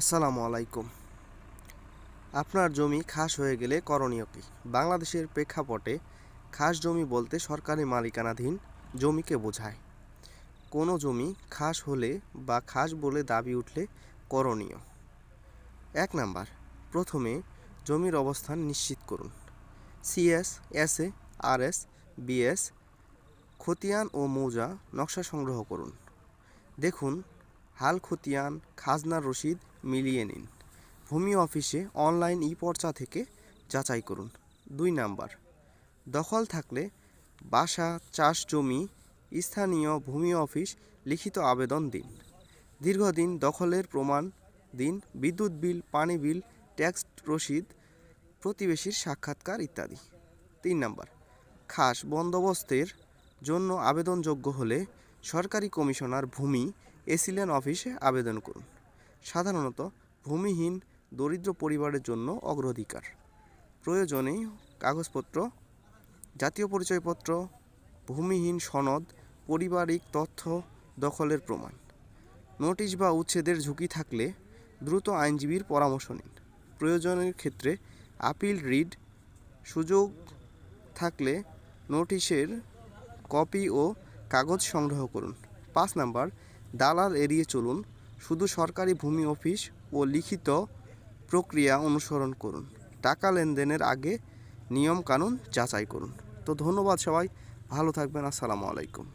আসসালামু আলাইকুম। আপনার জমি খাস হয়ে গেলে করণীয় কী? বাংলাদেশের প্রেক্ষাপটে খাস জমি বলতে সরকারি মালিকানাধীন জমিকে বোঝায়। কোনো জমি খাস হলে বা খাস বলে দাবি উঠলে করণীয়: ১ নাম্বার, প্রথমে জমির অবস্থান নিশ্চিত করুন। সিএস, এসএ, আরএস, বিএস, খতিয়ান ও মৌজা নকশা সংগ্রহ করুন। দেখুন হাল খতিয়ান, খাজনার রসিদ মিলিয়ে নিন। ভূমি অফিসে অনলাইন ই-পর্চা থেকে যাচাই করুন। ২ নাম্বার, দখল থাকলে বাসা, চাষ জমি স্থানীয় ভূমি অফিস লিখিত আবেদন দিন। দীর্ঘদিন দখলের প্রমাণ দিন, বিদ্যুৎ বিল, পানি বিল, ট্যাক্স রসিদ, প্রতিবেশীর সাক্ষাৎকার ইত্যাদি। ৩ নাম্বার, খাস বন্দোবস্তের জন্য আবেদনযোগ্য হলে সরকারি কমিশনার ভূমি এসিলেন অফিসে আবেদন করুন। সাধারণত ভূমিহীন দরিদ্র পরিবারের জন্য অগ্রাধিকার। প্রয়োজনে কাগজপত্র: জাতীয় পরিচয়পত্র, ভূমিহীন সনদ, পারিবারিক তথ্য, দখলের প্রমাণ। নোটিশ বা উচ্ছেদের ঝুঁকি থাকলে দ্রুত আইনজীবীর পরামর্শ নিন। প্রয়োজনের ক্ষেত্রে আপিল রিট, সুযোগ থাকলে নোটিশের কপি ও কাগজ সংগ্রহ করুন। ৫ নাম্বার, দালাল এড়িয়ে চলুন। শুধু সরকারি ভূমি অফিস ও লিখিত প্রক্রিয়া অনুসরণ করুন। টাকা লেনদেনের আগে নিয়ম কানুন যাচাই করুন। তো ধন্যবাদ সবাই, ভালো থাকবেন। আসসালামু আলাইকুম।